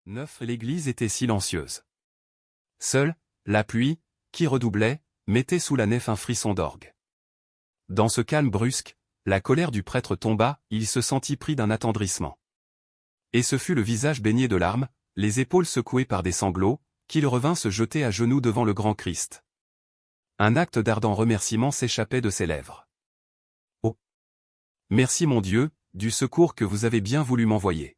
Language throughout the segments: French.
9. L'église était silencieuse. Seule, la pluie, qui redoublait, mettait sous la nef un frisson d'orgue. Dans ce calme brusque, la colère du prêtre tomba, il se sentit pris d'un attendrissement. Et ce fut le visage baigné de larmes, les épaules secouées par des sanglots, qu'il revint se jeter à genoux devant le grand Christ. Un acte d'ardent remerciement s'échappait de ses lèvres. Oh! Merci mon Dieu, du secours que vous avez bien voulu m'envoyer.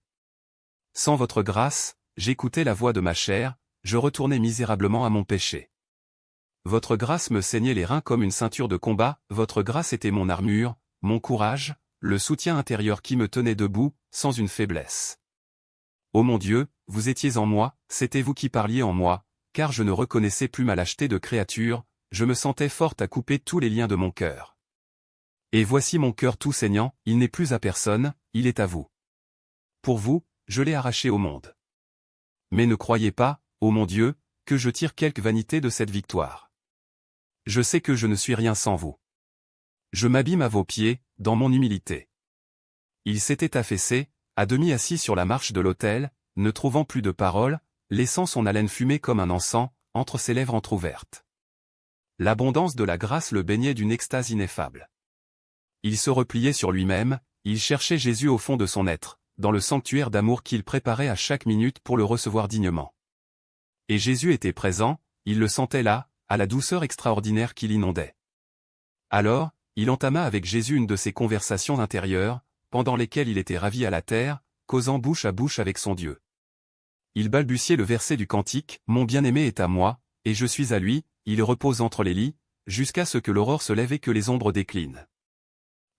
Sans votre grâce, j'écoutais la voix de ma chair, je retournais misérablement à mon péché. Votre grâce me saignait les reins comme une ceinture de combat, votre grâce était mon armure, mon courage, le soutien intérieur qui me tenait debout, sans une faiblesse. Ô mon Dieu, vous étiez en moi, c'était vous qui parliez en moi, car je ne reconnaissais plus ma lâcheté de créature, je me sentais forte à couper tous les liens de mon cœur. Et voici mon cœur tout saignant, il n'est plus à personne, il est à vous. Pour vous, je l'ai arraché au monde. Mais ne croyez pas, ô mon Dieu, que je tire quelque vanité de cette victoire. Je sais que je ne suis rien sans vous. Je m'abîme à vos pieds, dans mon humilité. Il s'était affaissé, à demi assis sur la marche de l'autel, ne trouvant plus de paroles, laissant son haleine fumer comme un encens, entre ses lèvres entr'ouvertes. L'abondance de la grâce le baignait d'une extase ineffable. Il se repliait sur lui-même, il cherchait Jésus au fond de son être, dans le sanctuaire d'amour qu'il préparait à chaque minute pour le recevoir dignement. Et Jésus était présent, il le sentait là, à la douceur extraordinaire qui l'inondait. Alors, il entama avec Jésus une de ces conversations intérieures, pendant lesquelles il était ravi à la terre, causant bouche à bouche avec son Dieu. Il balbutiait le verset du cantique, « Mon bien-aimé est à moi, et je suis à lui, il repose entre les lits, jusqu'à ce que l'aurore se lève et que les ombres déclinent. »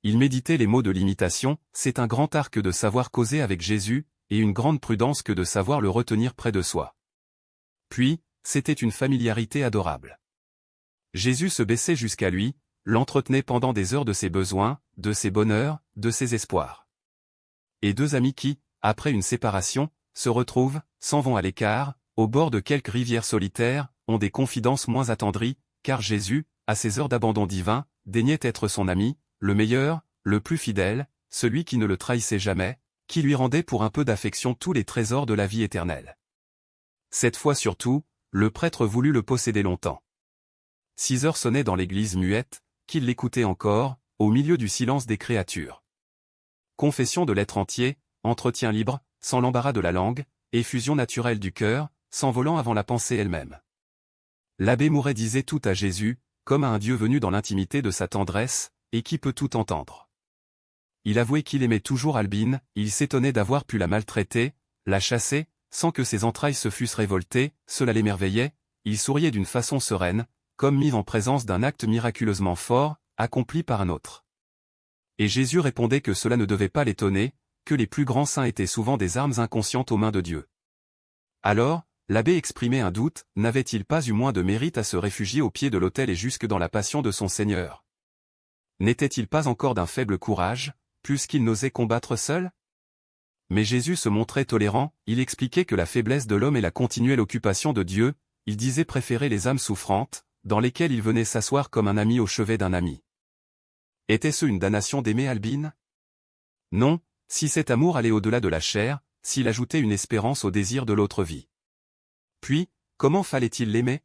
Il méditait les mots de l'imitation, c'est un grand art que de savoir causer avec Jésus, et une grande prudence que de savoir le retenir près de soi. Puis, c'était une familiarité adorable. Jésus se baissait jusqu'à lui, l'entretenait pendant des heures de ses besoins, de ses bonheurs, de ses espoirs. Et deux amis qui, après une séparation, se retrouvent, s'en vont à l'écart, au bord de quelque rivière solitaire, ont des confidences moins attendries, car Jésus, à ces heures d'abandon divin, daignait être son ami, le meilleur, le plus fidèle, celui qui ne le trahissait jamais, qui lui rendait pour un peu d'affection tous les trésors de la vie éternelle. Cette fois surtout, le prêtre voulut le posséder longtemps. 6 heures sonnaient dans l'église muette, qu'il l'écoutait encore, au milieu du silence des créatures. Confession de l'être entier, entretien libre, sans l'embarras de la langue, effusion naturelle du cœur, s'envolant avant la pensée elle-même. L'abbé Mouret disait tout à Jésus, comme à un Dieu venu dans l'intimité de sa tendresse, et qui peut tout entendre. Il avouait qu'il aimait toujours Albine, il s'étonnait d'avoir pu la maltraiter, la chasser, sans que ses entrailles se fussent révoltées, cela l'émerveillait, il souriait d'une façon sereine, comme mis en présence d'un acte miraculeusement fort, accompli par un autre. Et Jésus répondait que cela ne devait pas l'étonner, que les plus grands saints étaient souvent des armes inconscientes aux mains de Dieu. Alors, l'abbé exprimait un doute, n'avait-il pas eu moins de mérite à se réfugier au pied de l'autel et jusque dans la passion de son Seigneur? N'était-il pas encore d'un faible courage, puisqu'il n'osait combattre seul? Mais Jésus se montrait tolérant, il expliquait que la faiblesse de l'homme est la continuelle occupation de Dieu, il disait préférer les âmes souffrantes, dans lesquelles il venait s'asseoir comme un ami au chevet d'un ami. Était-ce une damnation d'aimer Albine? Non, si cet amour allait au-delà de la chair, s'il ajoutait une espérance au désir de l'autre vie. Puis, comment fallait-il l'aimer?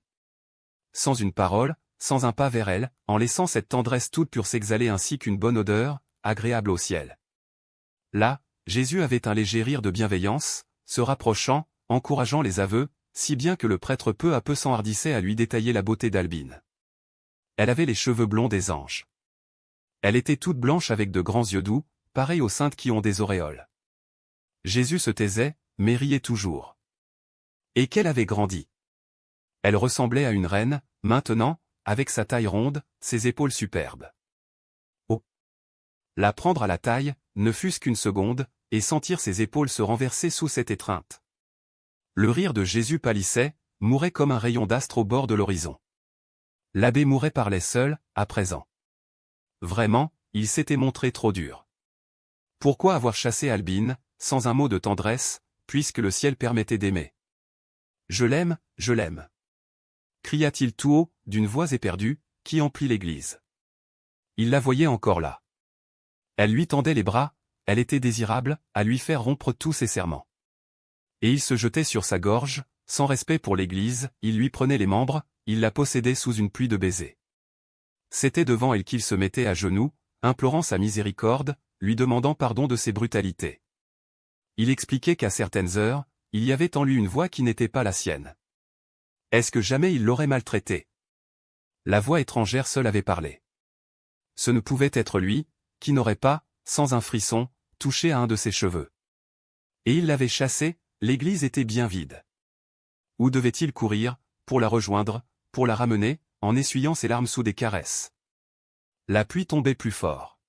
Sans une parole, sans un pas vers elle, en laissant cette tendresse toute pure s'exhaler ainsi qu'une bonne odeur, agréable au ciel. Là, Jésus avait un léger rire de bienveillance, se rapprochant, encourageant les aveux, si bien que le prêtre peu à peu s'enhardissait à lui détailler la beauté d'Albine. Elle avait les cheveux blonds des anges. Elle était toute blanche avec de grands yeux doux, pareils aux saintes qui ont des auréoles. Jésus se taisait, mais riait toujours. Et qu'elle avait grandi. Elle ressemblait à une reine, maintenant, avec sa taille ronde, ses épaules superbes. Oh! La prendre à la taille, ne fût-ce qu'une seconde, et sentir ses épaules se renverser sous cette étreinte. Le rire de Jésus pâlissait, mourait comme un rayon d'astre au bord de l'horizon. L'abbé Mouret parlait seul, à présent. Vraiment, il s'était montré trop dur. Pourquoi avoir chassé Albine, sans un mot de tendresse, puisque le ciel permettait d'aimer? Je l'aime, cria-t-il tout haut, d'une voix éperdue, qui emplit l'église. Il la voyait encore là. Elle lui tendait les bras, elle était désirable, à lui faire rompre tous ses serments. Et il se jetait sur sa gorge, sans respect pour l'Église, il lui prenait les membres, il la possédait sous une pluie de baisers. C'était devant elle qu'il se mettait à genoux, implorant sa miséricorde, lui demandant pardon de ses brutalités. Il expliquait qu'à certaines heures, il y avait en lui une voix qui n'était pas la sienne. Est-ce que jamais il l'aurait maltraité? La voix étrangère seule avait parlé. Ce ne pouvait être lui, qui n'aurait pas, sans un frisson, touché à un de ses cheveux. Et il l'avait chassée, l'église était bien vide. Où devait-il courir, pour la rejoindre, pour la ramener, en essuyant ses larmes sous des caresses? La pluie tombait plus fort.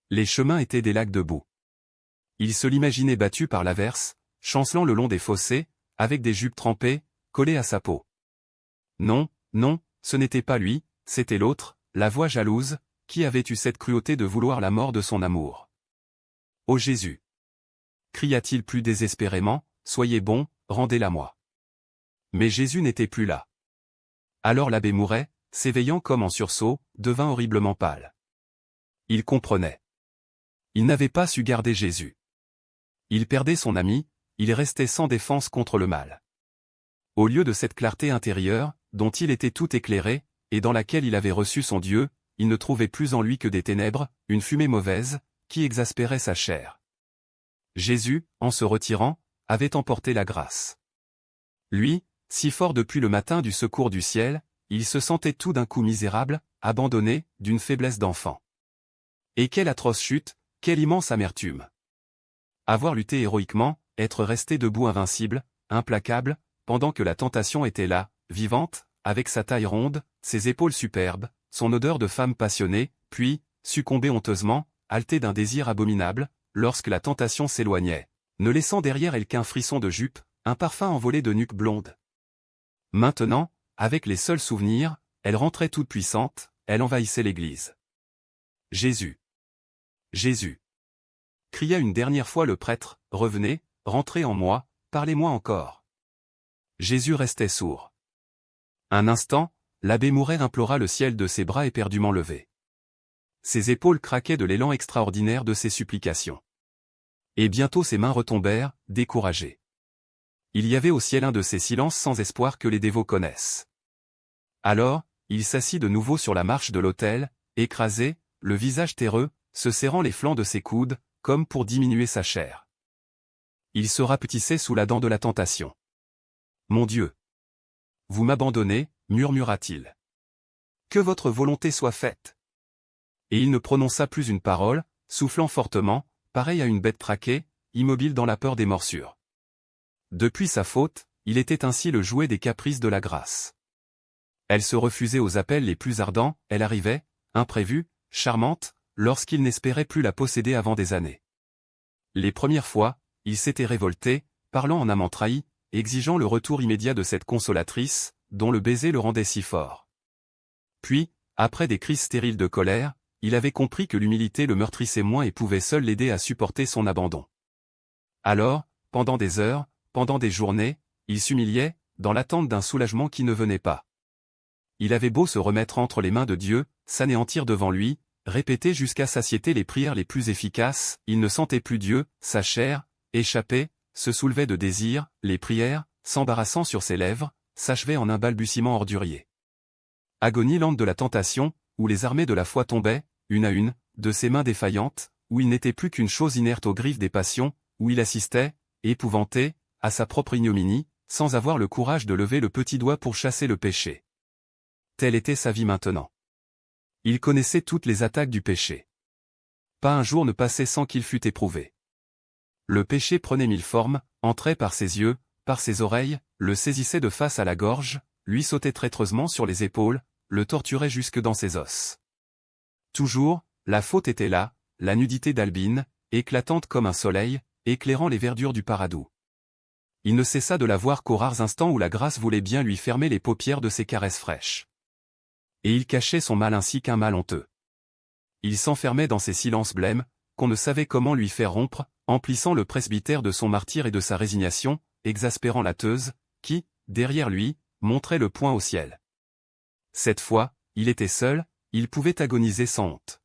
Les chemins étaient des lacs de boue. Il se l'imaginait battu par l'averse, chancelant le long des fossés, avec des jupes trempées, collées à sa peau. Non, non, ce n'était pas lui, c'était l'autre, la voix jalouse, qui avait eu cette cruauté de vouloir la mort de son amour. « Ô Jésus !» cria-t-il plus désespérément, « Soyez bon, rendez-la-moi. » Mais Jésus n'était plus là. Alors l'abbé Mouret, s'éveillant comme en sursaut, devint horriblement pâle. Il comprenait. Il n'avait pas su garder Jésus. Il perdait son ami, il restait sans défense contre le mal. Au lieu de cette clarté intérieure, dont il était tout éclairé, et dans laquelle il avait reçu son Dieu, il ne trouvait plus en lui que des ténèbres, une fumée mauvaise, qui exaspérait sa chair. Jésus, en se retirant, avait emporté la grâce. Lui, si fort depuis le matin du secours du ciel, il se sentait tout d'un coup misérable, abandonné, d'une faiblesse d'enfant. Et quelle atroce chute, quelle immense amertume! Avoir lutté héroïquement, être resté debout invincible, implacable, pendant que la tentation était là, vivante, avec sa taille ronde, ses épaules superbes, son odeur de femme passionnée, puis, succomber honteusement, haleté d'un désir abominable, lorsque la tentation s'éloignait, ne laissant derrière elle qu'un frisson de jupe, un parfum envolé de nuque blonde. Maintenant, avec les seuls souvenirs, elle rentrait toute puissante, elle envahissait l'église. Jésus! Jésus! Cria une dernière fois le prêtre, revenez, rentrez en moi, parlez-moi encore. Jésus restait sourd. Un instant, l'abbé Mouret implora le ciel de ses bras éperdument levés. Ses épaules craquaient de l'élan extraordinaire de ses supplications. Et bientôt ses mains retombèrent, découragées. Il y avait au ciel un de ces silences sans espoir que les dévots connaissent. Alors, il s'assit de nouveau sur la marche de l'autel, écrasé, le visage terreux, se serrant les flancs de ses coudes, comme pour diminuer sa chair. Il se rapetissait sous la dent de la tentation. « Mon Dieu! Vous m'abandonnez, murmura-t-il. Que votre volonté soit faite. » Et il ne prononça plus une parole, soufflant fortement, pareil à une bête traquée, immobile dans la peur des morsures. Depuis sa faute, il était ainsi le jouet des caprices de la grâce. Elle se refusait aux appels les plus ardents, elle arrivait, imprévue, charmante, lorsqu'il n'espérait plus la posséder avant des années. Les premières fois, il s'était révolté, parlant en amant trahi, exigeant le retour immédiat de cette consolatrice, dont le baiser le rendait si fort. Puis, après des crises stériles de colère, il avait compris que l'humilité le meurtrissait moins et pouvait seul l'aider à supporter son abandon. Alors, pendant des heures, pendant des journées, il s'humiliait, dans l'attente d'un soulagement qui ne venait pas. Il avait beau se remettre entre les mains de Dieu, s'anéantir devant lui, répéter jusqu'à satiété les prières les plus efficaces, il ne sentait plus Dieu, sa chair, échappait, se soulevait de désir, les prières, s'embarrassant sur ses lèvres, s'achevaient en un balbutiement ordurier. Agonie lente de la tentation, où les armées de la foi tombaient, une à une, de ses mains défaillantes, où il n'était plus qu'une chose inerte aux griffes des passions, où il assistait, épouvanté, à sa propre ignominie, sans avoir le courage de lever le petit doigt pour chasser le péché. Telle était sa vie maintenant. Il connaissait toutes les attaques du péché. Pas un jour ne passait sans qu'il fût éprouvé. Le péché prenait mille formes, entrait par ses yeux, par ses oreilles, le saisissait de face à la gorge, lui sautait traîtreusement sur les épaules, le torturait jusque dans ses os. Toujours, la faute était là, la nudité d'Albine, éclatante comme un soleil, éclairant les verdures du paradis. Il ne cessa de la voir qu'aux rares instants où la grâce voulait bien lui fermer les paupières de ses caresses fraîches. Et il cachait son mal ainsi qu'un mal honteux. Il s'enfermait dans ces silences blêmes, qu'on ne savait comment lui faire rompre, emplissant le presbytère de son martyre et de sa résignation, exaspérant la Teuse, qui, derrière lui, montrait le poing au ciel. Cette fois, il était seul, il pouvait agoniser sans honte.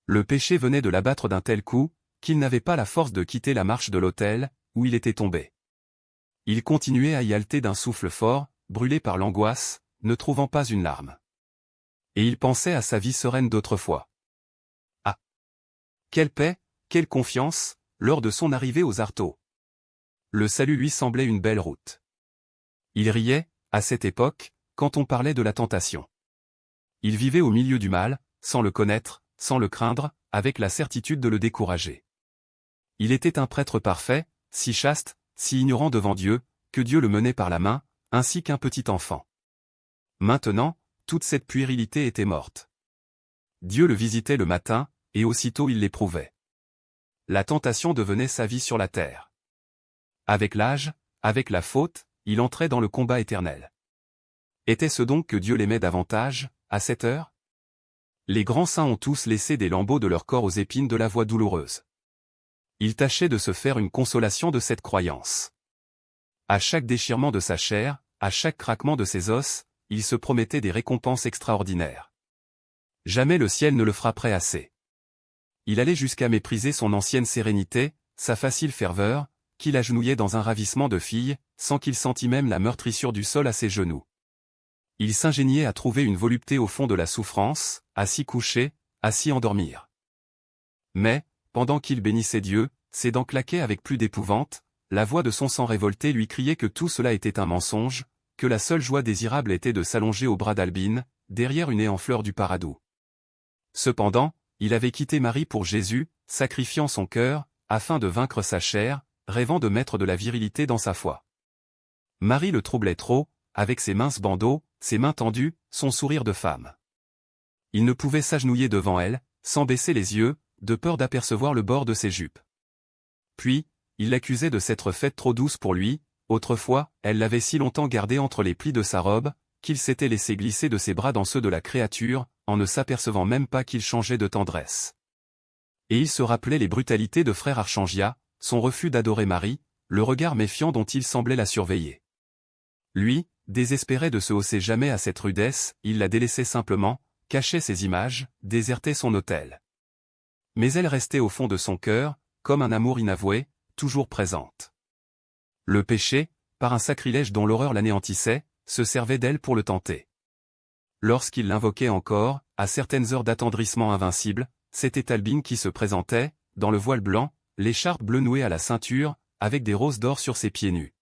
Le péché venait de l'abattre d'un tel coup, qu'il n'avait pas la force de quitter la marche de l'autel, où il était tombé. Il continuait à y halter d'un souffle fort, brûlé par l'angoisse, ne trouvant pas une larme. Et il pensait à sa vie sereine d'autrefois. Ah! Quelle paix, quelle confiance, lors de son arrivée aux Artaud. Le salut lui semblait une belle route. Il riait, à cette époque, quand on parlait de la tentation. Il vivait au milieu du mal, sans le connaître, sans le craindre, avec la certitude de le décourager. Il était un prêtre parfait, si chaste, si ignorant devant Dieu, que Dieu le menait par la main, ainsi qu'un petit enfant. Maintenant, toute cette puérilité était morte. Dieu le visitait le matin, et aussitôt il l'éprouvait. La tentation devenait sa vie sur la terre. Avec l'âge, avec la faute, il entrait dans le combat éternel. Était-ce donc que Dieu l'aimait davantage, à cette heure? Les grands saints ont tous laissé des lambeaux de leur corps aux épines de la voie douloureuse. Ils tâchaient de se faire une consolation de cette croyance. À chaque déchirement de sa chair, à chaque craquement de ses os, il se promettait des récompenses extraordinaires. Jamais le ciel ne le frapperait assez. Il allait jusqu'à mépriser son ancienne sérénité, sa facile ferveur, qu'il agenouillait dans un ravissement de fille, sans qu'il sentît même la meurtrissure du sol à ses genoux. Il s'ingéniait à trouver une volupté au fond de la souffrance, à s'y coucher, à s'y endormir. Mais, pendant qu'il bénissait Dieu, ses dents claquaient avec plus d'épouvante, la voix de son sang révolté lui criait que tout cela était un mensonge, que la seule joie désirable était de s'allonger au bras d'Albine, derrière une haie en fleurs du paradis. Cependant, il avait quitté Marie pour Jésus, sacrifiant son cœur, afin de vaincre sa chair, rêvant de mettre de la virilité dans sa foi. Marie le troublait trop, avec ses minces bandeaux, ses mains tendues, son sourire de femme. Il ne pouvait s'agenouiller devant elle, sans baisser les yeux, de peur d'apercevoir le bord de ses jupes. Puis, il l'accusait de s'être faite trop douce pour lui, autrefois, elle l'avait si longtemps gardé entre les plis de sa robe, qu'il s'était laissé glisser de ses bras dans ceux de la créature, en ne s'apercevant même pas qu'il changeait de tendresse. Et il se rappelait les brutalités de frère Archangia, son refus d'adorer Marie, le regard méfiant dont il semblait la surveiller. Lui, désespéré de se hausser jamais à cette rudesse, il la délaissait simplement, cachait ses images, désertait son autel. Mais elle restait au fond de son cœur, comme un amour inavoué, toujours présente. Le péché, par un sacrilège dont l'horreur l'anéantissait, se servait d'elle pour le tenter. Lorsqu'il l'invoquait encore, à certaines heures d'attendrissement invincible, c'était Albine qui se présentait, dans le voile blanc, l'écharpe bleue nouée à la ceinture, avec des roses d'or sur ses pieds nus.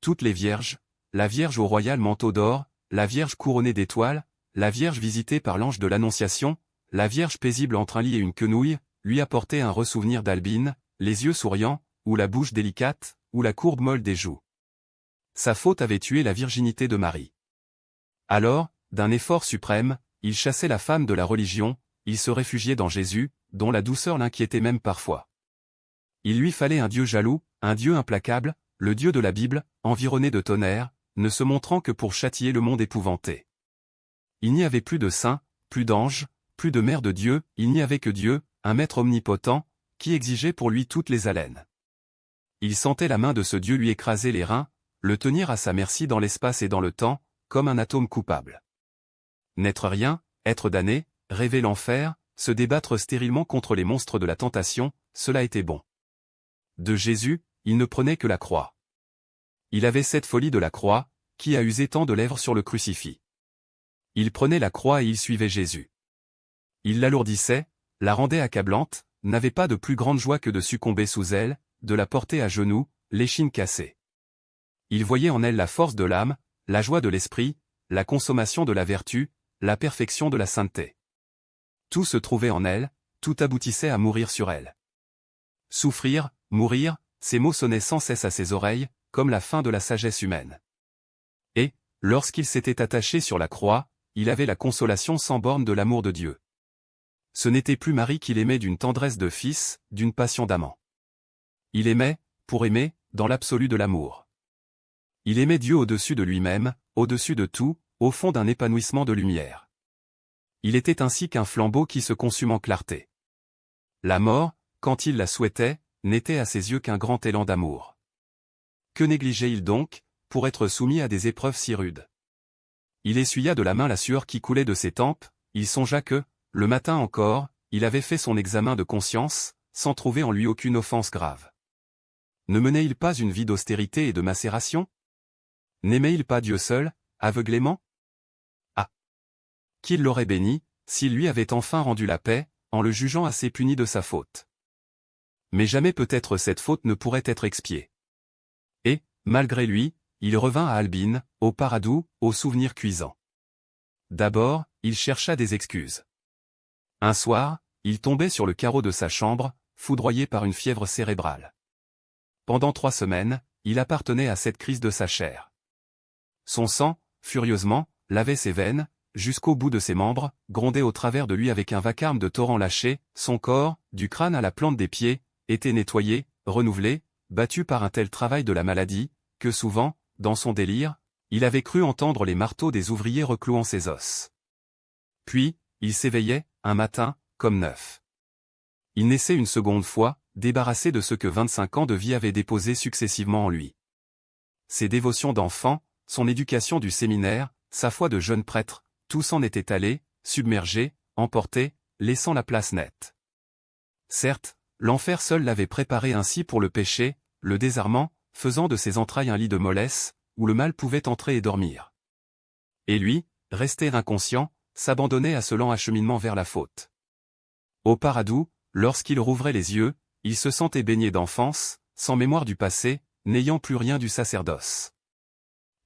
Toutes les vierges, la Vierge au royal manteau d'or, la Vierge couronnée d'étoiles, la Vierge visitée par l'ange de l'Annonciation, la Vierge paisible entre un lit et une quenouille, lui apportaient un ressouvenir d'Albine, les yeux souriants, ou la bouche délicate, ou la courbe molle des joues. Sa faute avait tué la virginité de Marie. Alors, d'un effort suprême, il chassait la femme de la religion, il se réfugiait dans Jésus, dont la douceur l'inquiétait même parfois. Il lui fallait un Dieu jaloux, un Dieu implacable, le Dieu de la Bible, environné de tonnerre, ne se montrant que pour châtier le monde épouvanté. Il n'y avait plus de saints, plus d'anges, plus de mère de Dieu, il n'y avait que Dieu, un maître omnipotent, qui exigeait pour lui toutes les haleines. Il sentait la main de ce Dieu lui écraser les reins, le tenir à sa merci dans l'espace et dans le temps, comme un atome coupable. N'être rien, être damné, rêver l'enfer, se débattre stérilement contre les monstres de la tentation, cela était bon. De Jésus, il ne prenait que la croix. Il avait cette folie de la croix, qui a usé tant de lèvres sur le crucifix. Il prenait la croix et il suivait Jésus. Il l'alourdissait, la rendait accablante, n'avait pas de plus grande joie que de succomber sous elle, de la porter à genoux, l'échine cassée. Il voyait en elle la force de l'âme, la joie de l'esprit, la consommation de la vertu, la perfection de la sainteté. Tout se trouvait en elle, tout aboutissait à mourir sur elle. Souffrir, mourir, ces mots sonnaient sans cesse à ses oreilles, comme la fin de la sagesse humaine. Et, lorsqu'il s'était attaché sur la croix, il avait la consolation sans borne de l'amour de Dieu. Ce n'était plus Marie qu'il aimait d'une tendresse de fils, d'une passion d'amant. Il aimait, pour aimer, dans l'absolu de l'amour. Il aimait Dieu au-dessus de lui-même, au-dessus de tout, au fond d'un épanouissement de lumière. Il était ainsi qu'un flambeau qui se consume en clarté. La mort, quand il la souhaitait, n'était à ses yeux qu'un grand élan d'amour. Que négligeait-il donc, pour être soumis à des épreuves si rudes? Il essuya de la main la sueur qui coulait de ses tempes, il songea que, le matin encore, il avait fait son examen de conscience, sans trouver en lui aucune offense grave. Ne menait-il pas une vie d'austérité et de macération? N'aimait-il pas Dieu seul, aveuglément? Ah! Qu'il l'aurait béni, s'il lui avait enfin rendu la paix, en le jugeant assez puni de sa faute. Mais jamais peut-être cette faute ne pourrait être expiée. Et, malgré lui, il revint à Albine, au Paradou, aux souvenirs cuisants. D'abord, il chercha des excuses. Un soir, il tombait sur le carreau de sa chambre, foudroyé par une fièvre cérébrale. Pendant 3 semaines, il appartenait à cette crise de sa chair. Son sang, furieusement, lavait ses veines, jusqu'au bout de ses membres, grondait au travers de lui avec un vacarme de torrents lâchés, son corps, du crâne à la plante des pieds, était nettoyé, renouvelé, battu par un tel travail de la maladie, que souvent, dans son délire, il avait cru entendre les marteaux des ouvriers reclouant ses os. Puis, il s'éveillait, un matin, comme neuf. Il naissait une seconde fois, débarrassé de ce que 25 ans de vie avaient déposé successivement en lui. Ses dévotions d'enfant, son éducation du séminaire, sa foi de jeune prêtre, tout s'en était allé, submergé, emporté, laissant la place nette. Certes, l'enfer seul l'avait préparé ainsi pour le péché, le désarmant, faisant de ses entrailles un lit de mollesse, où le mal pouvait entrer et dormir. Et lui, resté inconscient, s'abandonnait à ce lent acheminement vers la faute. Au Paradou, lorsqu'il rouvrait les yeux, il se sentait baigné d'enfance, sans mémoire du passé, n'ayant plus rien du sacerdoce.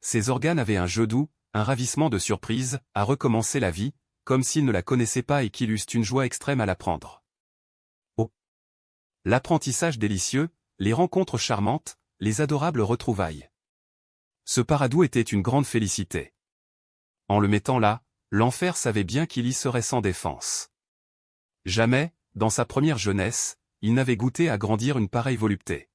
Ses organes avaient un jeu doux, un ravissement de surprise, à recommencer la vie, comme s'ils ne la connaissaient pas et qu'ils eussent une joie extrême à l'apprendre. Oh! L'apprentissage délicieux, les rencontres charmantes, les adorables retrouvailles. Ce Paradou était une grande félicité. En le mettant là, l'enfer savait bien qu'il y serait sans défense. Jamais, dans sa première jeunesse, il n'avait goûté à grandir une pareille volupté.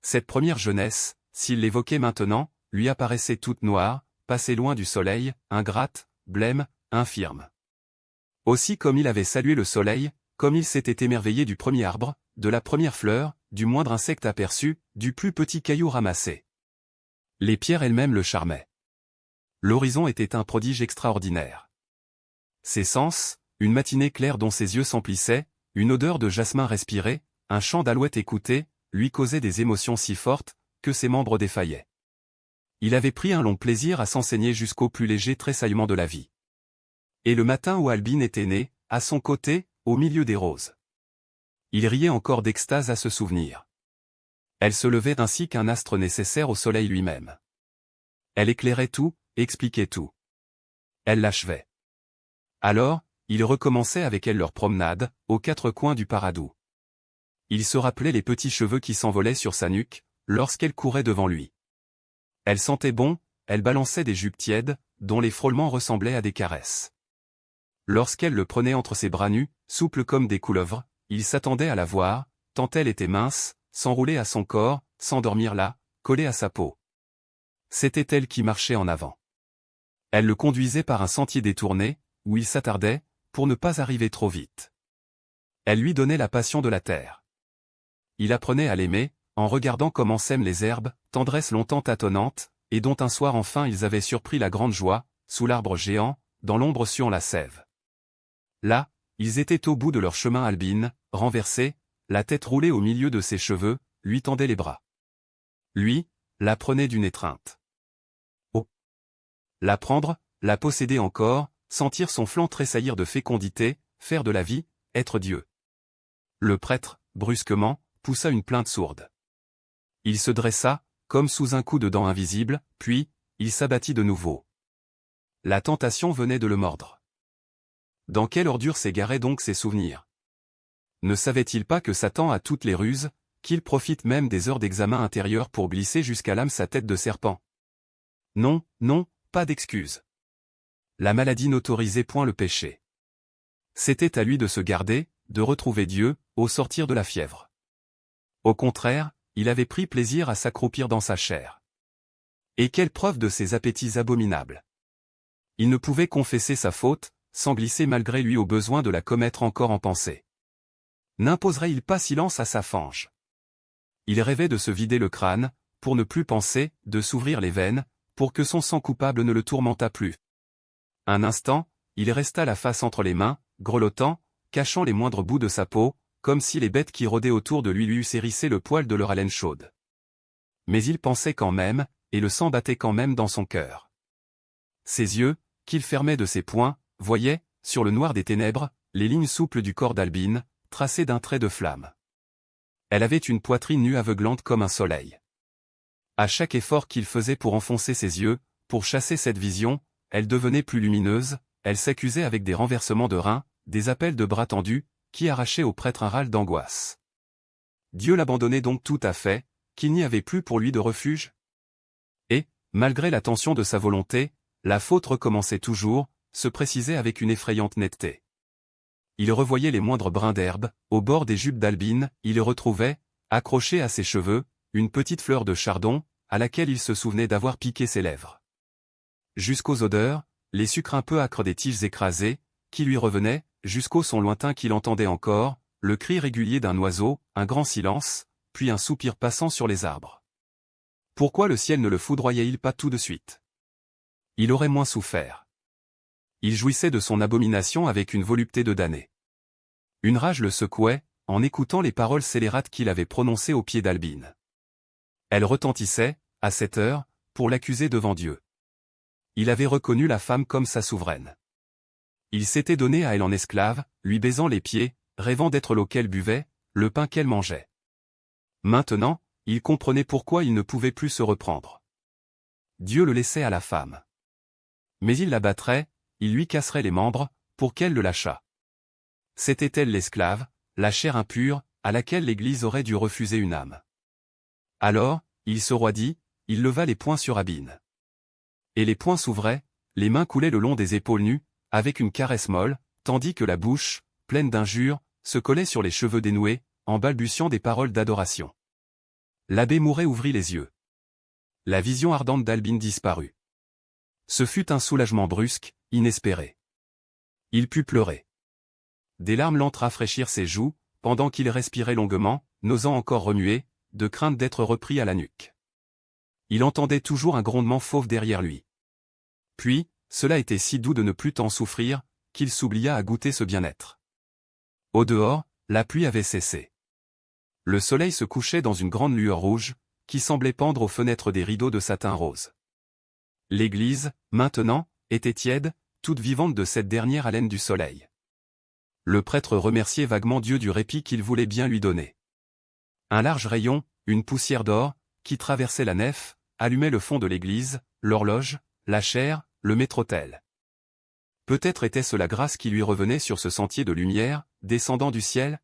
Cette première jeunesse, s'il l'évoquait maintenant, lui apparaissait toute noire, passée loin du soleil, ingrate, blême, infirme. Aussi comme il avait salué le soleil, comme il s'était émerveillé du premier arbre, de la première fleur, du moindre insecte aperçu, du plus petit caillou ramassé. Les pierres elles-mêmes le charmaient. L'horizon était un prodige extraordinaire. Ses sens, une matinée claire dont ses yeux s'emplissaient, une odeur de jasmin respirée, un chant d'alouette écouté, lui causaient des émotions si fortes, que ses membres défaillaient. Il avait pris un long plaisir à s'enseigner jusqu'au plus léger tressaillement de la vie. Et le matin où Albine était née, à son côté, au milieu des roses. Il riait encore d'extase à se souvenir. Elle se levait ainsi qu'un astre nécessaire au soleil lui-même. Elle éclairait tout, expliquait tout. Elle l'achevait. Alors, ils recommençaient avec elle leur promenade, aux 4 coins du Paradou. Il se rappelait les petits cheveux qui s'envolaient sur sa nuque, lorsqu'elle courait devant lui. Elle sentait bon, elle balançait des jupes tièdes, dont les frôlements ressemblaient à des caresses. Lorsqu'elle le prenait entre ses bras nus, souple comme des couleuvres, il s'attendait à la voir, tant elle était mince, s'enrouler à son corps, s'endormir là, collée à sa peau. C'était elle qui marchait en avant. Elle le conduisait par un sentier détourné, où il s'attardait, pour ne pas arriver trop vite. Elle lui donnait la passion de la terre. Il apprenait à l'aimer, en regardant comment s'aiment les herbes, tendresse longtemps tâtonnante, et dont un soir enfin ils avaient surpris la grande joie, sous l'arbre géant, dans l'ombre suant la sève. Là, ils étaient au bout de leur chemin. Albine, renversée, la tête roulée au milieu de ses cheveux, lui tendait les bras. Lui, la prenait d'une étreinte. Oh! La prendre, la posséder encore, sentir son flanc tressaillir de fécondité, faire de la vie, être Dieu. Le prêtre, brusquement, poussa une plainte sourde. Il se dressa, comme sous un coup de dent invisible, puis, il s'abattit de nouveau. La tentation venait de le mordre. Dans quelle ordure s'égaraient donc ses souvenirs? Ne savait-il pas que Satan a toutes les ruses, qu'il profite même des heures d'examen intérieur pour glisser jusqu'à l'âme sa tête de serpent? Non, non, pas d'excuse. La maladie n'autorisait point le péché. C'était à lui de se garder, de retrouver Dieu, au sortir de la fièvre. Au contraire, il avait pris plaisir à s'accroupir dans sa chair. Et quelle preuve de ses appétits abominables! Il ne pouvait confesser sa faute, sans glisser malgré lui au besoin de la commettre encore en pensée. N'imposerait-il pas silence à sa fange? Il rêvait de se vider le crâne, pour ne plus penser, de s'ouvrir les veines, pour que son sang coupable ne le tourmentât plus. Un instant, il resta la face entre les mains, grelottant, cachant les moindres bouts de sa peau, comme si les bêtes qui rôdaient autour de lui eussent hérissé le poil de leur haleine chaude. Mais il pensait quand même, et le sang battait quand même dans son cœur. Ses yeux, qu'il fermait de ses poings, voyaient, sur le noir des ténèbres, les lignes souples du corps d'Albine, tracées d'un trait de flamme. Elle avait une poitrine nue aveuglante comme un soleil. À chaque effort qu'il faisait pour enfoncer ses yeux, pour chasser cette vision, elle devenait plus lumineuse, elle s'accusait avec des renversements de reins, des appels de bras tendus, qui arrachaient au prêtre un râle d'angoisse. Dieu l'abandonnait donc tout à fait, qu'il n'y avait plus pour lui de refuge? Et, malgré la tension de sa volonté, la faute recommençait toujours, se précisait avec une effrayante netteté. Il revoyait les moindres brins d'herbe, au bord des jupes d'Albine, il retrouvait, accrochée à ses cheveux, une petite fleur de chardon, à laquelle il se souvenait d'avoir piqué ses lèvres. Jusqu'aux odeurs, les sucres un peu âcres des tiges écrasées, qui lui revenaient, jusqu'au son lointain qu'il entendait encore, le cri régulier d'un oiseau, un grand silence, puis un soupir passant sur les arbres. Pourquoi le ciel ne le foudroyait-il pas tout de suite? Il aurait moins souffert. Il jouissait de son abomination avec une volupté de damné. Une rage le secouait, en écoutant les paroles scélérates qu'il avait prononcées au pied d'Albine. Elles retentissaient, à cette heure, pour l'accuser devant Dieu. Il avait reconnu la femme comme sa souveraine. Il s'était donné à elle en esclave, lui baisant les pieds, rêvant d'être l'eau qu'elle buvait, le pain qu'elle mangeait. Maintenant, il comprenait pourquoi il ne pouvait plus se reprendre. Dieu le laissait à la femme. Mais il la battrait, il lui casserait les membres, pour qu'elle le lâchât. C'était elle l'esclave, la chair impure, à laquelle l'Église aurait dû refuser une âme. Alors, il se roidit, il leva les poings sur Abine. Et les poings s'ouvraient, les mains coulaient le long des épaules nues, avec une caresse molle, tandis que la bouche, pleine d'injures, se collait sur les cheveux dénoués, en balbutiant des paroles d'adoration. L'abbé Mouret ouvrit les yeux. La vision ardente d'Albine disparut. Ce fut un soulagement brusque, inespéré. Il put pleurer. Des larmes lentes rafraîchirent ses joues, pendant qu'il respirait longuement, n'osant encore remuer, de crainte d'être repris à la nuque. Il entendait toujours un grondement fauve derrière lui. Puis, cela était si doux de ne plus tant souffrir, qu'il s'oublia à goûter ce bien-être. Au dehors, la pluie avait cessé. Le soleil se couchait dans une grande lueur rouge, qui semblait pendre aux fenêtres des rideaux de satin rose. L'église, maintenant, était tiède, toute vivante de cette dernière haleine du soleil. Le prêtre remerciait vaguement Dieu du répit qu'il voulait bien lui donner. Un large rayon, une poussière d'or, qui traversait la nef, allumait le fond de l'église, l'horloge, la chaire, le maître-autel. Peut-être était-ce la grâce qui lui revenait sur ce sentier de lumière, descendant du ciel?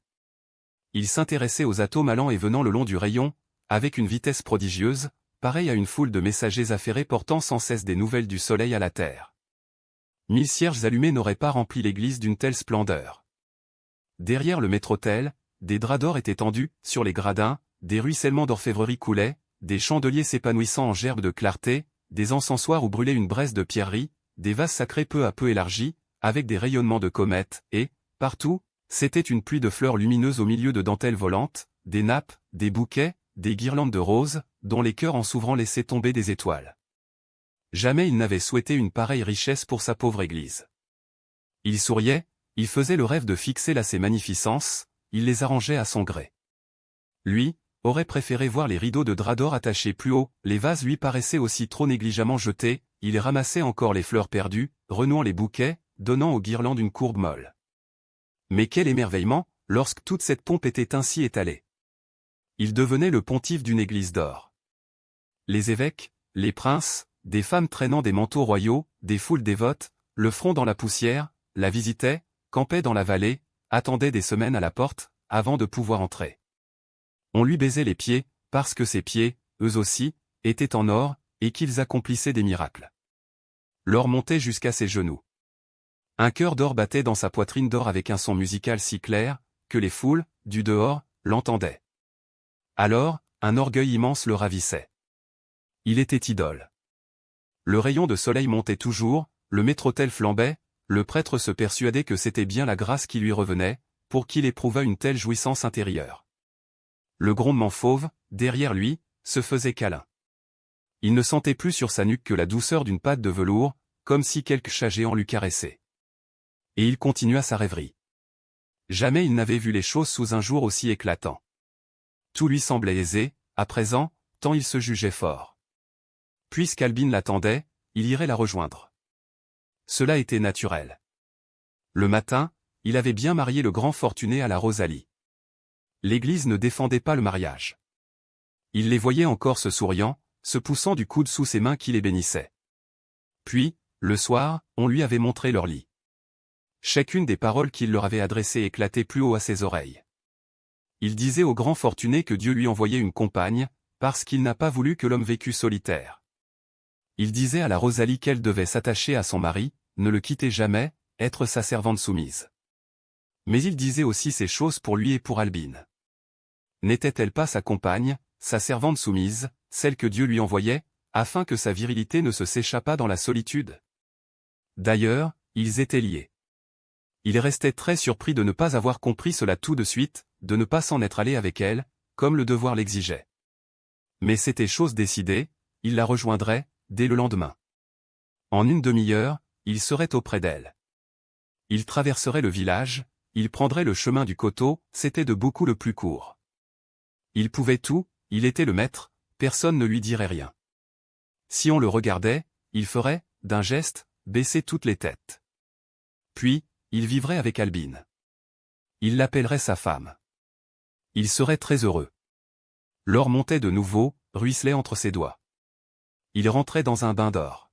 Il s'intéressait aux atomes allant et venant le long du rayon, avec une vitesse prodigieuse, pareille à une foule de messagers affairés portant sans cesse des nouvelles du soleil à la terre. 1000 cierges allumés n'auraient pas rempli l'église d'une telle splendeur. Derrière le maître-autel, des draps d'or étaient tendus, sur les gradins, des ruissellements d'orfèvrerie coulaient, des chandeliers s'épanouissant en gerbes de clarté, des encensoirs où brûlait une braise de pierreries, des vases sacrés peu à peu élargis, avec des rayonnements de comètes, et, partout, c'était une pluie de fleurs lumineuses au milieu de dentelles volantes, des nappes, des bouquets, des guirlandes de roses, dont les cœurs en s'ouvrant laissaient tomber des étoiles. Jamais il n'avait souhaité une pareille richesse pour sa pauvre église. Il souriait, il faisait le rêve de fixer là ses magnificences, il les arrangeait à son gré. Lui, aurait préféré voir les rideaux de drap d'or attachés plus haut, les vases lui paraissaient aussi trop négligemment jetés, il ramassait encore les fleurs perdues, renouant les bouquets, donnant aux guirlandes une courbe molle. Mais quel émerveillement, lorsque toute cette pompe était ainsi étalée. Il devenait le pontife d'une église d'or. Les évêques, les princes, des femmes traînant des manteaux royaux, des foules dévotes, le front dans la poussière, la visitaient, campaient dans la vallée, attendaient des semaines à la porte, avant de pouvoir entrer. On lui baisait les pieds, parce que ses pieds, eux aussi, étaient en or, et qu'ils accomplissaient des miracles. L'or montait jusqu'à ses genoux. Un cœur d'or battait dans sa poitrine d'or avec un son musical si clair, que les foules, du dehors, l'entendaient. Alors, un orgueil immense le ravissait. Il était idole. Le rayon de soleil montait toujours, le maître-autel flambait, le prêtre se persuadait que c'était bien la grâce qui lui revenait, pour qu'il éprouvât une telle jouissance intérieure. Le grondement fauve, derrière lui, se faisait câlin. Il ne sentait plus sur sa nuque que la douceur d'une patte de velours, comme si quelque chat géant l'eût caressé. Et il continua sa rêverie. Jamais il n'avait vu les choses sous un jour aussi éclatant. Tout lui semblait aisé, à présent, tant il se jugeait fort. Puisqu'Albine l'attendait, il irait la rejoindre. Cela était naturel. Le matin, il avait bien marié le grand fortuné à la Rosalie. L'Église ne défendait pas le mariage. Il les voyait encore se souriant, se poussant du coude sous ses mains qui les bénissaient. Puis, le soir, on lui avait montré leur lit. Chacune des paroles qu'il leur avait adressées éclatait plus haut à ses oreilles. Il disait au grand fortuné que Dieu lui envoyait une compagne, parce qu'il n'a pas voulu que l'homme vécût solitaire. Il disait à la Rosalie qu'elle devait s'attacher à son mari, ne le quitter jamais, être sa servante soumise. Mais il disait aussi ces choses pour lui et pour Albine. N'était-elle pas sa compagne, sa servante soumise, celle que Dieu lui envoyait, afin que sa virilité ne se s'échappât dans la solitude? D'ailleurs, ils étaient liés. Il restait très surpris de ne pas avoir compris cela tout de suite, de ne pas s'en être allé avec elle, comme le devoir l'exigeait. Mais c'était chose décidée, il la rejoindrait, dès le lendemain. En une demi-heure, il serait auprès d'elle. Il traverserait le village, il prendrait le chemin du coteau, c'était de beaucoup le plus court. Il pouvait tout, il était le maître, personne ne lui dirait rien. Si on le regardait, il ferait, d'un geste, baisser toutes les têtes. Puis, il vivrait avec Albine. Il l'appellerait sa femme. Il serait très heureux. L'or montait de nouveau, ruisselait entre ses doigts. Il rentrait dans un bain d'or.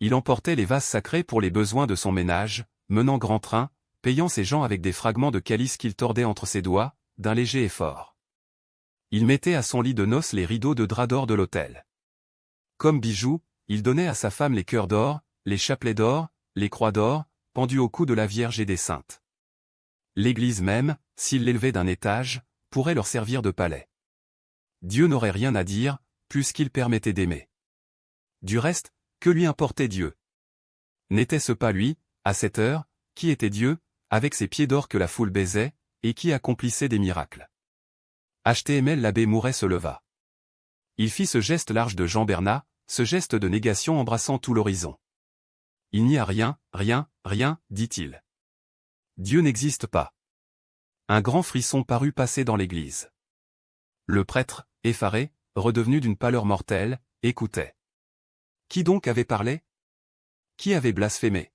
Il emportait les vases sacrés pour les besoins de son ménage, menant grand train, payant ses gens avec des fragments de calice qu'il tordait entre ses doigts, d'un léger effort. Il mettait à son lit de noces les rideaux de drap d'or de l'autel. Comme bijoux, il donnait à sa femme les cœurs d'or, les chapelets d'or, les croix d'or, pendus au cou de la Vierge et des saintes. L'Église même, s'il l'élevait d'un étage, pourrait leur servir de palais. Dieu n'aurait rien à dire, puisqu'il permettait d'aimer. Du reste, que lui importait Dieu? N'était-ce pas lui, à cette heure, qui était Dieu, avec ses pieds d'or que la foule baisait, et qui accomplissait des miracles? HTML l'abbé Mouret se leva. Il fit ce geste large de Jean Bernat, ce geste de négation embrassant tout l'horizon. Il n'y a rien, rien, rien, dit-il. Dieu n'existe pas. Un grand frisson parut passer dans l'église. Le prêtre, effaré, redevenu d'une pâleur mortelle, écoutait. Qui donc avait parlé? Qui avait blasphémé?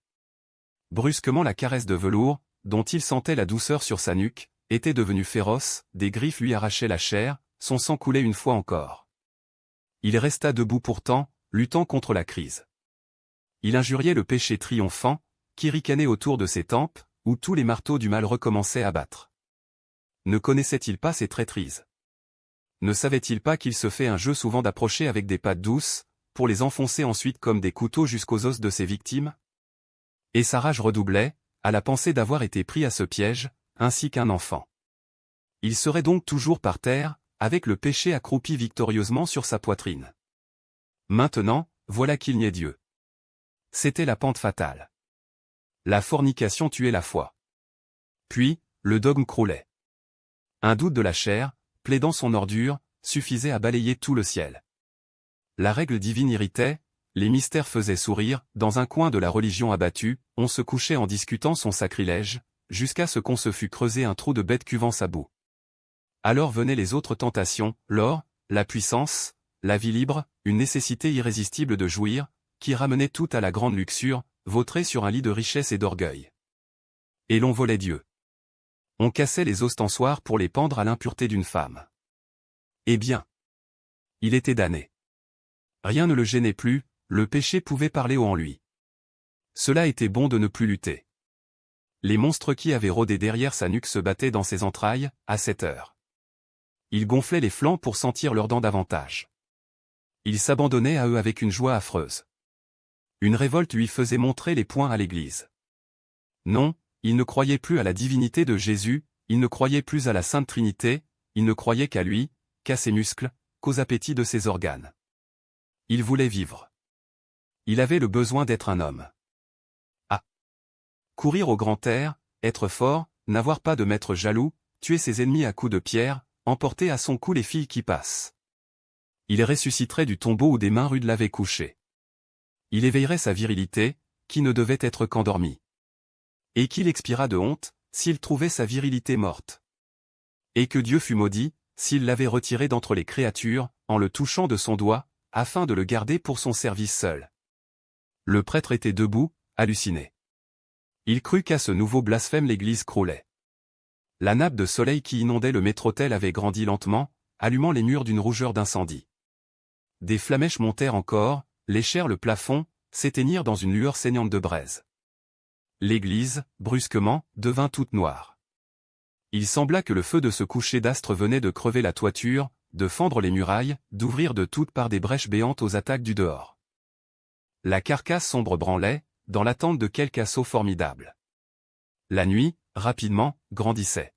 Brusquement la caresse de velours, dont il sentait la douceur sur sa nuque, était devenue féroce, des griffes lui arrachaient la chair, son sang coulait une fois encore. Il resta debout pourtant, luttant contre la crise. Il injuriait le péché triomphant, qui ricanait autour de ses tempes, où tous les marteaux du mal recommençaient à battre. Ne connaissait-il pas ces traîtrises? Ne savait-il pas qu'il se fait un jeu souvent d'approcher avec des pattes douces, pour les enfoncer ensuite comme des couteaux jusqu'aux os de ses victimes? Et sa rage redoublait, à la pensée d'avoir été pris à ce piège, ainsi qu'un enfant. Il serait donc toujours par terre, avec le péché accroupi victorieusement sur sa poitrine. Maintenant, voilà qu'il niait Dieu. C'était la pente fatale. La fornication tuait la foi. Puis, le dogme croulait. Un doute de la chair, plaidant son ordure, suffisait à balayer tout le ciel. La règle divine irritait, les mystères faisaient sourire, dans un coin de la religion abattue, on se couchait en discutant son sacrilège, jusqu'à ce qu'on se fût creusé un trou de bête cuvant sa boue. Alors venaient les autres tentations, l'or, la puissance, la vie libre, une nécessité irrésistible de jouir, qui ramenait tout à la grande luxure, vautrée sur un lit de richesse et d'orgueil. Et l'on volait Dieu. On cassait les ostensoirs pour les pendre à l'impureté d'une femme. Eh bien, il était damné. Rien ne le gênait plus, le péché pouvait parler haut en lui. Cela était bon de ne plus lutter. Les monstres qui avaient rôdé derrière sa nuque se battaient dans ses entrailles, à cette heure. Il gonflait les flancs pour sentir leurs dents davantage. Il s'abandonnait à eux avec une joie affreuse. Une révolte lui faisait montrer les poings à l'église. Non, il ne croyait plus à la divinité de Jésus, il ne croyait plus à la Sainte Trinité, il ne croyait qu'à lui, qu'à ses muscles, qu'aux appétits de ses organes. Il voulait vivre. Il avait le besoin d'être un homme. Ah! Courir au grand air, être fort, n'avoir pas de maître jaloux, tuer ses ennemis à coups de pierre, emporter à son cou les filles qui passent. Il ressusciterait du tombeau où des mains rudes l'avaient couché. Il éveillerait sa virilité, qui ne devait être qu'endormie. Et qu'il expira de honte, s'il trouvait sa virilité morte. Et que Dieu fût maudit, s'il l'avait retiré d'entre les créatures, en le touchant de son doigt, afin de le garder pour son service seul. Le prêtre était debout, halluciné. Il crut qu'à ce nouveau blasphème l'église croulait. La nappe de soleil qui inondait le maître-autel avait grandi lentement, allumant les murs d'une rougeur d'incendie. Des flamèches montèrent encore, léchèrent le plafond, s'éteignirent dans une lueur saignante de braise. L'église, brusquement, devint toute noire. Il sembla que le feu de ce coucher d'astre venait de crever la toiture, de fendre les murailles, d'ouvrir de toutes parts des brèches béantes aux attaques du dehors. La carcasse sombre branlait, dans l'attente de quelque assaut formidable. La nuit, rapidement, grandissait.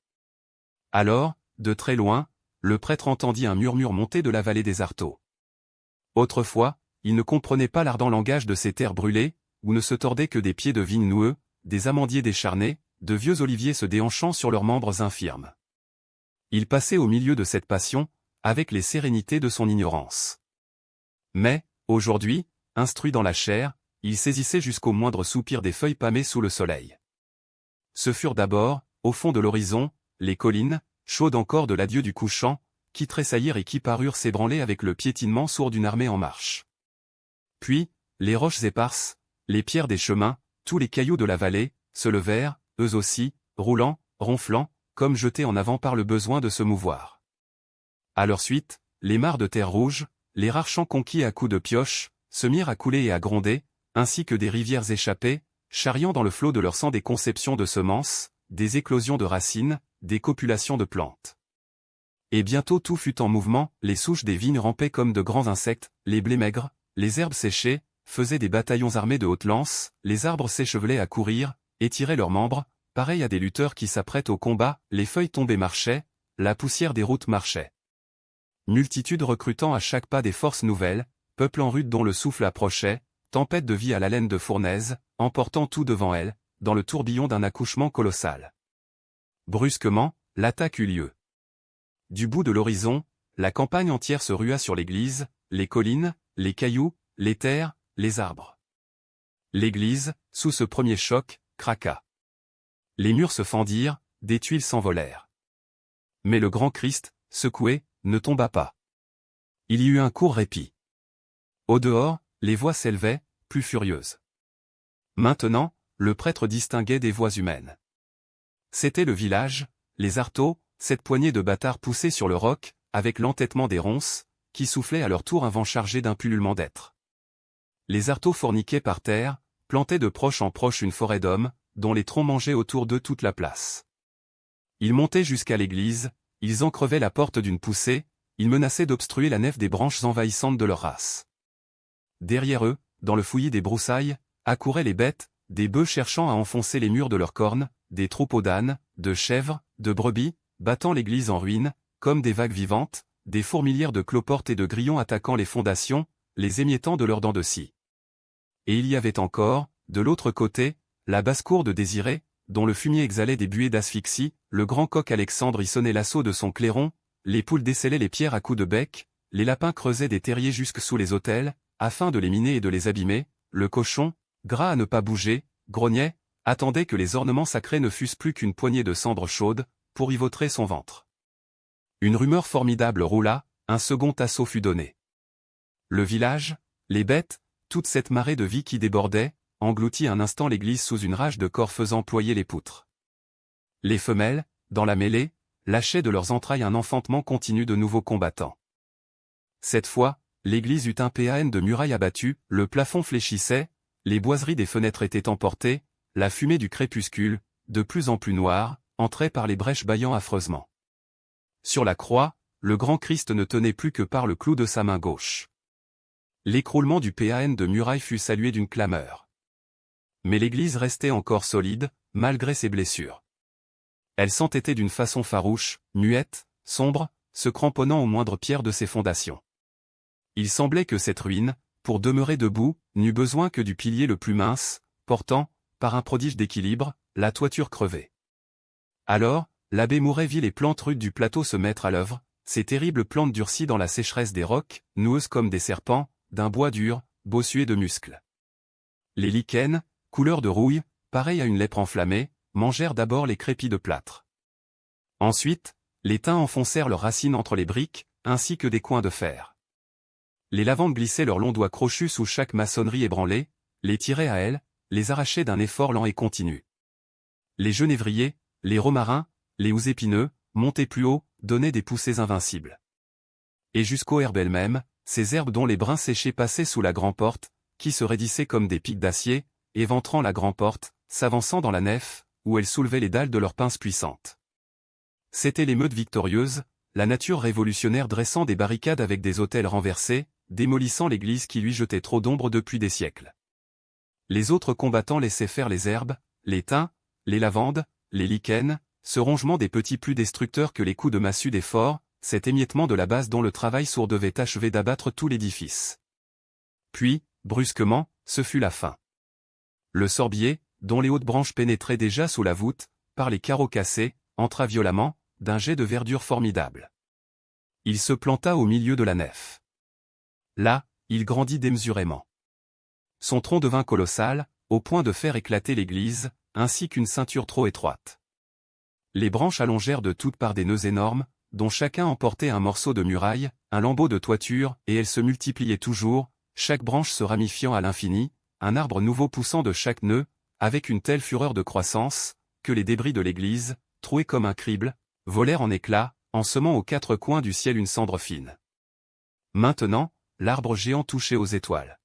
Alors, de très loin, le prêtre entendit un murmure monter de la vallée des Arteaux. Autrefois, il ne comprenait pas l'ardent langage de ces terres brûlées, où ne se tordaient que des pieds de vignes noueux, des amandiers décharnés, de vieux oliviers se déhanchant sur leurs membres infirmes. Il passait au milieu de cette passion, avec les sérénités de son ignorance. Mais, aujourd'hui, instruit dans la chair, il saisissait jusqu'au moindre soupir des feuilles pâmées sous le soleil. Ce furent d'abord, au fond de l'horizon, les collines, chaudes encore de l'adieu du couchant, qui tressaillirent et qui parurent s'ébranler avec le piétinement sourd d'une armée en marche. Puis, les roches éparses, les pierres des chemins, tous les cailloux de la vallée, se levèrent, eux aussi, roulant, ronflant, comme jetés en avant par le besoin de se mouvoir. À leur suite, les mares de terre rouge, les rares champs conquis à coups de pioche, se mirent à couler et à gronder, ainsi que des rivières échappées, charriant dans le flot de leur sang des conceptions de semences, des éclosions de racines, des copulations de plantes. Et bientôt tout fut en mouvement, les souches des vignes rampaient comme de grands insectes, les blés maigres, les herbes séchées, faisaient des bataillons armés de hautes lances, les arbres s'échevelaient à courir, étiraient leurs membres, pareils à des lutteurs qui s'apprêtent au combat, les feuilles tombées marchaient, la poussière des routes marchait. Multitude recrutant à chaque pas des forces nouvelles, peuple en rude dont le souffle approchait, tempête de vie à l'haleine de fournaise, emportant tout devant elle, dans le tourbillon d'un accouchement colossal. Brusquement, l'attaque eut lieu. Du bout de l'horizon, la campagne entière se rua sur l'église, les collines, les cailloux, les terres, les arbres. L'église, sous ce premier choc, craqua. Les murs se fendirent, des tuiles s'envolèrent. Mais le grand Christ, secoué, ne tomba pas. Il y eut un court répit. Au dehors, les voix s'élevaient, plus furieuses. Maintenant, le prêtre distinguait des voix humaines. C'était le village, les Arteaux, cette poignée de bâtards poussés sur le roc, avec l'entêtement des ronces, qui soufflaient à leur tour un vent chargé d'un pullulement d'êtres. Les Arteaux forniquaient par terre, plantaient de proche en proche une forêt d'hommes, dont les troncs mangeaient autour d'eux toute la place. Ils montaient jusqu'à l'église, ils en crevaient la porte d'une poussée, ils menaçaient d'obstruer la nef des branches envahissantes de leur race. Derrière eux, dans le fouillis des broussailles, accouraient les bêtes, des bœufs cherchant à enfoncer les murs de leurs cornes, des troupeaux d'ânes, de chèvres, de brebis, battant l'église en ruine, comme des vagues vivantes, des fourmilières de cloportes et de grillons attaquant les fondations, les émiettant de leurs dents de scie. Et il y avait encore, de l'autre côté, la basse-cour de Désirée, dont le fumier exhalait des buées d'asphyxie, le grand coq Alexandre y sonnait l'assaut de son clairon, les poules décellaient les pierres à coups de bec, les lapins creusaient des terriers jusque sous les autels, afin de les miner et de les abîmer, le cochon, gras à ne pas bouger, grognait, attendait que les ornements sacrés ne fussent plus qu'une poignée de cendres chaudes, pour y vautrer son ventre. Une rumeur formidable roula, un second assaut fut donné. Le village, les bêtes, toute cette marée de vie qui débordait, engloutit un instant l'église sous une rage de corps faisant ployer les poutres. Les femelles, dans la mêlée, lâchaient de leurs entrailles un enfantement continu de nouveaux combattants. Cette fois, l'église eut un pan de murailles abattues, le plafond fléchissait, les boiseries des fenêtres étaient emportées, la fumée du crépuscule, de plus en plus noire, entrait par les brèches bâillant affreusement. Sur la croix, le grand Christ ne tenait plus que par le clou de sa main gauche. L'écroulement du pan de muraille fut salué d'une clameur. Mais l'église restait encore solide, malgré ses blessures. Elle s'entêtait d'une façon farouche, muette, sombre, se cramponnant aux moindres pierres de ses fondations. Il semblait que cette ruine, pour demeurer debout, n'eût besoin que du pilier le plus mince, portant, par un prodige d'équilibre, la toiture crevée. Alors, l'abbé Mouret vit les plantes rudes du plateau se mettre à l'œuvre, ces terribles plantes durcies dans la sécheresse des rocs, noueuses comme des serpents, d'un bois dur, bossué de muscles. Les lichens, couleur de rouille, pareilles à une lèpre enflammée, mangèrent d'abord les crépis de plâtre. Ensuite, les thym enfoncèrent leurs racines entre les briques, ainsi que des coins de fer. Les lavandes glissaient leurs longs doigts crochus sous chaque maçonnerie ébranlée, les tiraient à elles, les arrachaient d'un effort lent et continu. Les genévriers, les romarins, les houx épineux, montés plus haut, donnaient des poussées invincibles. Et jusqu'aux herbes elles-mêmes, ces herbes dont les brins séchés passaient sous la grand-porte, qui se raidissaient comme des pics d'acier, éventrant la grand-porte, s'avançant dans la nef, où elles soulevaient les dalles de leurs pinces puissantes. C'était l'émeute victorieuse, la nature révolutionnaire dressant des barricades avec des autels renversés, démolissant l'église qui lui jetait trop d'ombre depuis des siècles. Les autres combattants laissaient faire les herbes, les thym, les lavandes, les lichens, ce rongement des petits plus destructeurs que les coups de massue des forts, cet émiettement de la base dont le travail sourd devait achever d'abattre tout l'édifice. Puis, brusquement, ce fut la fin. Le sorbier, dont les hautes branches pénétraient déjà sous la voûte, par les carreaux cassés, entra violemment, d'un jet de verdure formidable. Il se planta au milieu de la nef. Là, il grandit démesurément. Son tronc devint colossal, au point de faire éclater l'église, ainsi qu'une ceinture trop étroite. Les branches allongèrent de toutes parts des nœuds énormes, dont chacun emportait un morceau de muraille, un lambeau de toiture, et elles se multipliaient toujours, chaque branche se ramifiant à l'infini, un arbre nouveau poussant de chaque nœud, avec une telle fureur de croissance, que les débris de l'église, troués comme un crible, volèrent en éclats, en semant aux quatre coins du ciel une cendre fine. Maintenant, l'arbre géant touchait aux étoiles.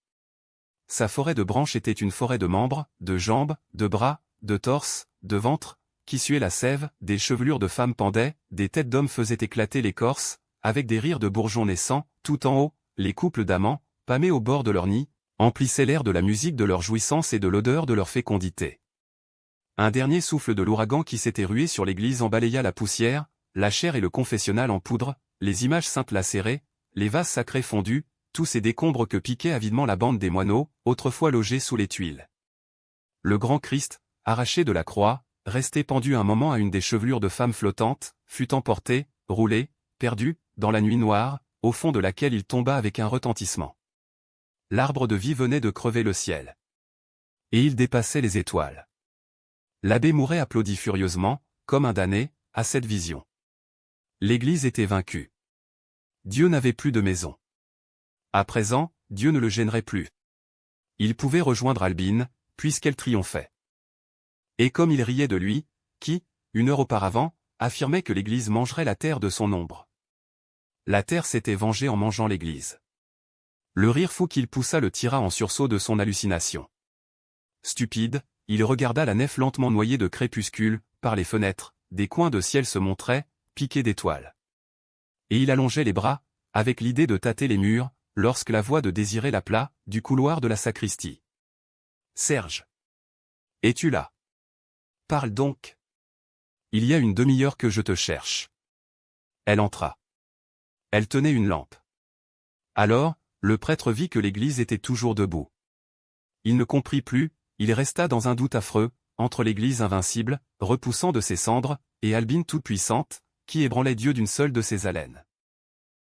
Sa forêt de branches était une forêt de membres, de jambes, de bras, de torses, de ventre, qui suait la sève, des chevelures de femmes pendaient, des têtes d'hommes faisaient éclater l'écorce, avec des rires de bourgeons naissants, tout en haut, les couples d'amants, pâmés au bord de leur nid, emplissaient l'air de la musique de leur jouissance et de l'odeur de leur fécondité. Un dernier souffle de l'ouragan qui s'était rué sur l'église en balaya la poussière, la chaire et le confessionnal en poudre, les images saintes lacérées, les vases sacrés fondus, tous ces décombres que piquait avidement la bande des moineaux, autrefois logés sous les tuiles. Le grand Christ, arraché de la croix, resté pendu un moment à une des chevelures de femmes flottantes, fut emporté, roulé, perdu, dans la nuit noire, au fond de laquelle il tomba avec un retentissement. L'arbre de vie venait de crever le ciel. Et il dépassait les étoiles. L'abbé Mouret applaudit furieusement, comme un damné, à cette vision. L'Église était vaincue. Dieu n'avait plus de maison. À présent, Dieu ne le gênerait plus. Il pouvait rejoindre Albine, puisqu'elle triomphait. Et comme il riait de lui, qui, une heure auparavant, affirmait que l'Église mangerait la terre de son ombre. La terre s'était vengée en mangeant l'Église. Le rire fou qu'il poussa le tira en sursaut de son hallucination. Stupide, il regarda la nef lentement noyée de crépuscule, par les fenêtres, des coins de ciel se montraient, piqués d'étoiles. Et il allongeait les bras, avec l'idée de tâter les murs, lorsque la voix de Désiré l'appela, du couloir de la sacristie. « Serge. Es-tu là? Parle donc. Il y a une demi-heure que je te cherche. » Elle entra. Elle tenait une lampe. Alors, le prêtre vit que l'église était toujours debout. Il ne comprit plus, il resta dans un doute affreux, entre l'église invincible, repoussant de ses cendres, et Albine toute puissante, qui ébranlait Dieu d'une seule de ses haleines.